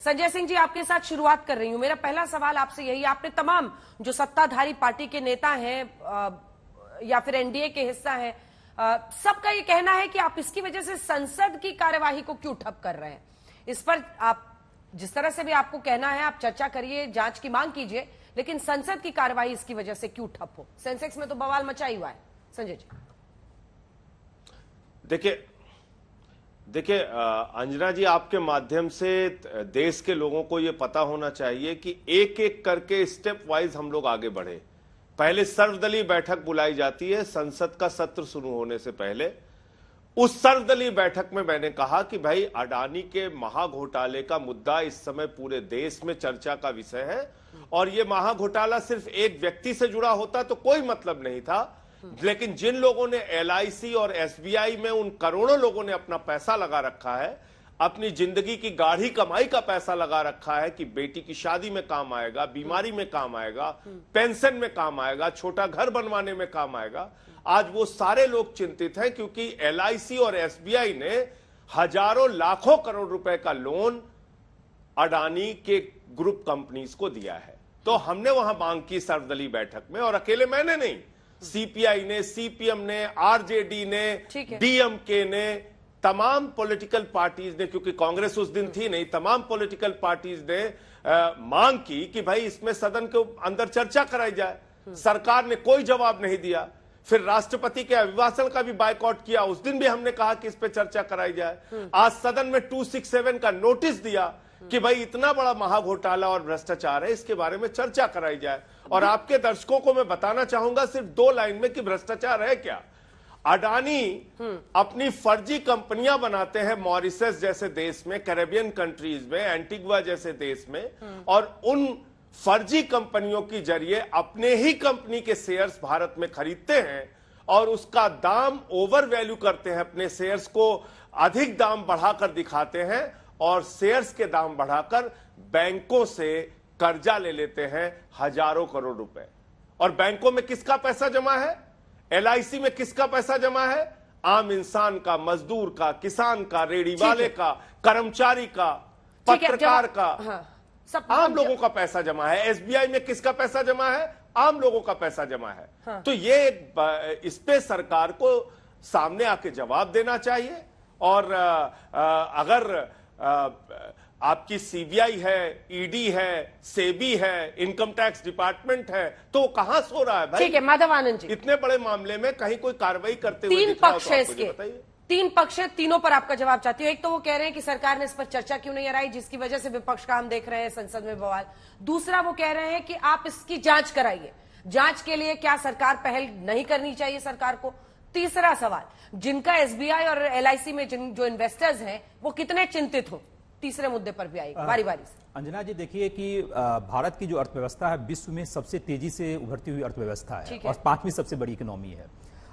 संजय सिंह जी, आपके साथ शुरुआत कर रही हूं। मेरा पहला सवाल आपसे यही, आपने तमाम जो सत्ताधारी पार्टी के नेता हैं या फिर एनडीए के हिस्सा हैं, सबका ये कहना है कि आप इसकी वजह से संसद की कार्यवाही को क्यों ठप कर रहे हैं। इस पर आप जिस तरह से भी आपको कहना है, आप चर्चा करिए, जांच की मांग कीजिए, लेकिन संसद की कार्यवाही इसकी वजह से क्यों ठप हो। सेंसेक्स में तो बवाल मचा ही हुआ है। संजय जी देखिए अंजना जी, आपके माध्यम से देश के लोगों को यह पता होना चाहिए कि एक एक करके स्टेप वाइज हम लोग आगे बढ़े। पहले सर्वदलीय बैठक बुलाई जाती है संसद का सत्र शुरू होने से पहले। उस सर्वदलीय बैठक में मैंने कहा कि भाई अडानी के महाघोटाले का मुद्दा इस समय पूरे देश में चर्चा का विषय है, और यह महाघोटाला सिर्फ एक व्यक्ति से जुड़ा होता तो कोई मतलब नहीं था, लेकिन जिन लोगों ने एलआईसी और एसबीआई में उन करोड़ों लोगों ने अपना पैसा लगा रखा है, अपनी जिंदगी की गाढ़ी कमाई का पैसा लगा रखा है कि बेटी की शादी में काम आएगा, बीमारी में काम आएगा, पेंशन में काम आएगा, छोटा घर बनवाने में काम आएगा, आज वो सारे लोग चिंतित हैं क्योंकि एलआईसी और एसबीआई ने हजारों लाखों करोड़ रुपए का लोन अडानी के ग्रुप कंपनीज को दिया है। तो हमने वहां मांग की सर्वदलीय बैठक में, और अकेले मैंने नहीं, सीपीआई ने, सीपीएम ने, आरजेडी ने, डीएमके ने, तमाम पॉलिटिकल पार्टीज ने, क्योंकि कांग्रेस उस दिन थी नहीं, तमाम पॉलिटिकल पार्टीज ने मांग की कि भाई इसमें सदन के अंदर चर्चा कराई जाए। सरकार ने कोई जवाब नहीं दिया। फिर राष्ट्रपति के अभिभाषण का भी बायकॉट किया, उस दिन भी हमने कहा कि इस पे चर्चा कराई जाए। आज सदन में 267 का नोटिस दिया कि भाई इतना बड़ा महाघोटाला और भ्रष्टाचार है, इसके बारे में चर्चा कराई जाए। और आपके दर्शकों को मैं बताना चाहूंगा सिर्फ 2 लाइन में कि भ्रष्टाचार है क्या। अडानी अपनी फर्जी कंपनियां बनाते हैं मॉरिशस जैसे देश में, कैरेबियन कंट्रीज में, एंटीगुआ जैसे देश में, और उन फर्जी कंपनियों के जरिए अपने ही कंपनी के शेयर्स भारत में खरीदते हैं और उसका दाम ओवर वैल्यू करते हैं, अपने शेयर्स को अधिक दाम बढ़ाकर दिखाते हैं और शेयर्स के दाम बढ़ाकर बैंकों से कर्जा ले लेते हैं हजारों करोड़ रुपए। और बैंकों में किसका पैसा जमा है? एलआईसी में किसका पैसा जमा है? आम इंसान का, मजदूर का, किसान का, रेडी वाले का, कर्मचारी का, पत्रकार का, आम लोगों का पैसा जमा है। एसबीआई में किसका पैसा जमा है? आम लोगों का पैसा जमा है। तो ये इस पे सरकार को सामने आके जवाब देना चाहिए। और अगर आपकी सीबीआई है, ईडी है, सेबी है, इनकम टैक्स डिपार्टमेंट है, तो कहां सो रहा है भाई? ठीक है माधव आनंद जी, इतने बड़े मामले में कहीं कोई कार्रवाई करते हुए 3 पक्ष है इसके, 3 पक्ष है, तीनों पर आपका जवाब चाहती हूँ। एक तो वो कह रहे हैं कि सरकार ने इस पर चर्चा क्यों नहीं कराई, जिसकी वजह से विपक्ष का हम देख रहे हैं संसद में बवाल। दूसरा वो कह रहे हैं कि आप इसकी जांच कराइए, जांच के लिए क्या सरकार पहल नहीं करनी चाहिए सरकार को। तीसरा सवाल, जिनका एसबीआई और एलआईसी में जो इन्वेस्टर्स हैं वो कितने चिंतित हो, तीसरे मुद्दे पर भी आएगा बारी बारी से। अंजना जी देखिए कि भारत की जो अर्थव्यवस्था है विश्व में सबसे तेजी से उभरती हुई अर्थव्यवस्था है और 5वीं सबसे बड़ी इकोनॉमी है।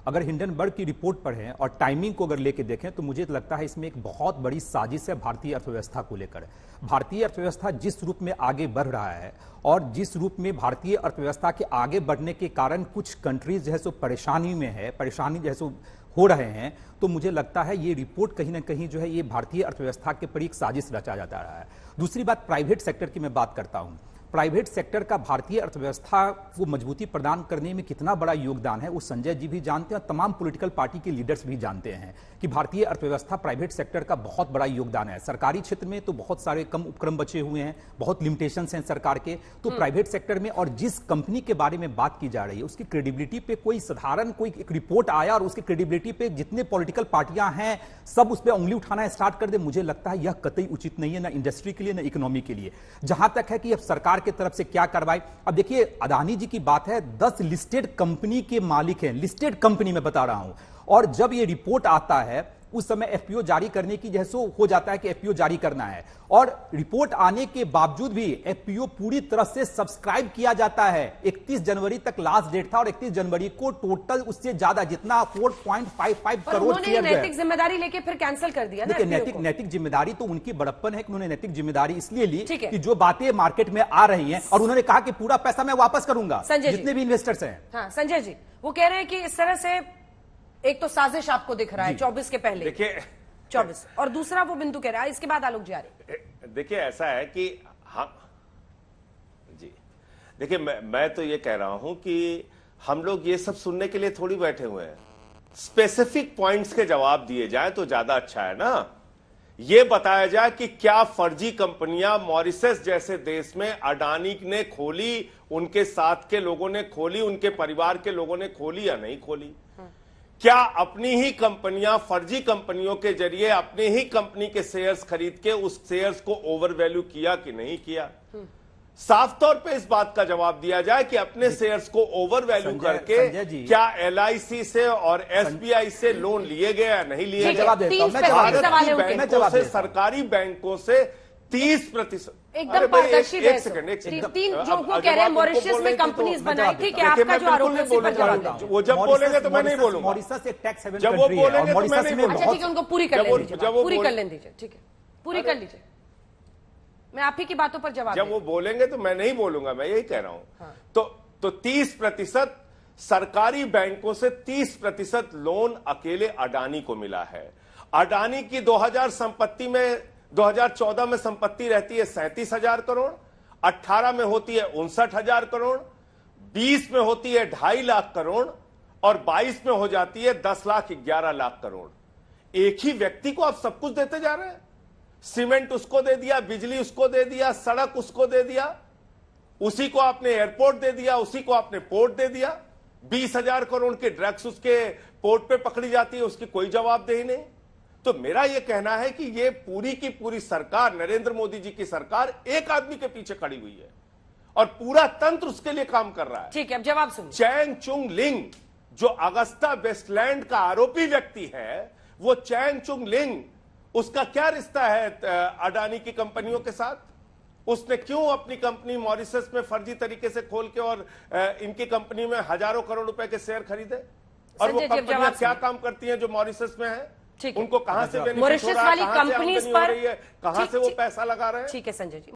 अगर हिंडनबर्ग की रिपोर्ट पढ़ें और टाइमिंग को अगर लेके देखें तो मुझे लगता है इसमें एक बहुत बड़ी साजिश है भारतीय अर्थव्यवस्था को लेकर। भारतीय अर्थव्यवस्था जिस रूप में आगे बढ़ रहा है और जिस रूप में भारतीय अर्थव्यवस्था के आगे बढ़ने के कारण कुछ कंट्रीज जो है सो परेशानी में है, परेशानी जो है सो हो रहे हैं, तो मुझे लगता है ये रिपोर्ट कहीं ना कहीं जो है ये भारतीय अर्थव्यवस्था के पर एक साजिश रचा जाता रहा है। दूसरी बात, प्राइवेट सेक्टर की मैं बात करता हूं। प्राइवेट सेक्टर का भारतीय अर्थव्यवस्था को मजबूती प्रदान करने में कितना बड़ा योगदान है वो संजय जी भी जानते हैं और तमाम पॉलिटिकल पार्टी के लीडर्स भी जानते हैं कि भारतीय अर्थव्यवस्था प्राइवेट सेक्टर का बहुत बड़ा योगदान है। सरकारी क्षेत्र में तो बहुत सारे कम उपक्रम बचे हुए हैं, बहुत लिमिटेशंस हैं सरकार के, तो प्राइवेट सेक्टर में और जिस कंपनी के बारे में बात की जा रही है उसकी क्रेडिबिलिटी पे कोई साधारण कोई एक रिपोर्ट आया और उसकी क्रेडिबिलिटी पे जितने पॉलिटिकल पार्टियां हैं सब उस पर उंगली उठाना स्टार्ट कर दे, मुझे लगता है यह कतई उचित नहीं है, ना इंडस्ट्री के लिए ना इकोनॉमी के लिए। जहां तक है कि अब सरकार की तरफ से क्या कार्रवाई, अब देखिए अडानी जी की बात है, 10 लिस्टेड कंपनी के मालिक हैं, लिस्टेड कंपनी में बता रहा हूं, और जब ये रिपोर्ट आता है उस समय एफपीओ जारी करने की जैसो हो जाता है कि एफपीओ जारी करना है, और रिपोर्ट आने के बावजूद भी एफपीओ पूरी तरह से सब्सक्राइब किया जाता है। 31 जनवरी तक लास्ट डेट था और 31 जनवरी को टोटल उससे ज्यादा जितना 4.55 करोड़ शेयर नैतिक जिम्मेदारी लेके फिर कैंसिल कर दिया ना। नैतिक जिम्मेदारी तो उनकी बड़प्पन है कि उन्होंने नैतिक जिम्मेदारी इसलिए ली कि जो बातें मार्केट में आ रही हैं और उन्होंने कहा कि पूरा पैसा मैं वापस करूंगा जितने भी इन्वेस्टर्स हैं। हाँ संजय जी, वो कह रहे हैं कि इस तरह से एक तो साजिश आपको दिख रहा है 24 के पहले। देखिए 24। और दूसरा वो बिंदु कह रहा है, इसके बाद आलोक जी आ रहे। देखिए ऐसा है कि हाँ जी, देखिए मैं तो ये कह रहा हूं कि हम लोग ये सब सुनने के लिए थोड़ी बैठे हुए हैं। स्पेसिफिक पॉइंट्स के जवाब दिए जाए तो ज्यादा अच्छा है ना। ये बताया जाए कि क्या फर्जी कंपनियां मॉरिशस जैसे देश में अडानी ने खोली, उनके साथ के लोगों ने खोली, उनके परिवार के लोगों ने खोली या नहीं खोली। क्या अपनी ही कंपनियां फर्जी कंपनियों के जरिए अपनी ही कंपनी के शेयर्स खरीद के उस शेयर्स को ओवर वैल्यू किया कि नहीं किया। साफ तौर पे इस बात का जवाब दिया जाए कि अपने शेयर्स को ओवर वैल्यू करके क्या LIC से और SBI से लोन लिए गए या नहीं लिए गए। जवाब देता हूं मैं, भारत की बैंकों से, सरकारी बैंकों से 30% एकदम पारदर्शी एक सेकंड तीन जो वो कह रहे हैं मॉरिशस में कंपनीज बनाई थी कि आपका जो आरोप है उसी पर जवाब दें। वो जब बोलेंगे तो मैं नहीं बोलूंगा। मॉरिशस एक टैक्स हेवन जब वो कंट्री है बोलेंगे और तो मैं नहीं मॉरिशस में बोलूंगा। अच्छा ठीक है, उनको पूरी कर लेने दीजिए, पूरी कर लेने दीजिए, ठीक है, पूरी कर लीजिए। मैं आप ही की बातों पर जवाब जब वो बोलेंगे तो मैं नहीं बोलूंगा, मैं यही कह रहा हूं। तो 30% सरकारी बैंकों से 30% लोन अकेले अडानी को मिला है। अडानी की 2014 में संपत्ति रहती है 37,000 करोड़, 18 में होती है 59,000 करोड़, 20 में होती है 2.5 लाख करोड़ और 22 में हो जाती है 10,11,00,000 करोड़। एक ही व्यक्ति को आप सब कुछ देते जा रहे हैं। सीमेंट उसको दे दिया, बिजली उसको दे दिया, सड़क उसको दे दिया, उसी को आपने एयरपोर्ट दे दिया, उसी को आपने पोर्ट दे दिया। 20,000 करोड़ के ड्रग्स उसके पोर्ट पे पकड़ी जाती है, उसकी कोई जवाबदेही नहीं। तो मेरा यह कहना है कि ये पूरी की पूरी सरकार, नरेंद्र मोदी जी की सरकार एक आदमी के पीछे खड़ी हुई है और पूरा तंत्र उसके लिए काम कर रहा है। ठीक है, अब जवाब सुनिए। चैंग चुंग लिंग जो अगस्ता वेस्टलैंड का आरोपी व्यक्ति है, वो चैंग चुंग लिंग, उसका क्या रिश्ता है अडानी की कंपनियों के साथ? उसने क्यों अपनी कंपनी मॉरिशस में फर्जी तरीके से खोल के और इनकी कंपनी में हजारों करोड़ रुपए के शेयर खरीदे? और वो कंपनियां क्या काम करती हैं जो मॉरिशस में है? उनको कहां से बेनिफिट हो रहा है, मॉरिशस वाली कंपनीज पर कहां से वो पैसा लगा रहे हैं? ठीक है संजय जी।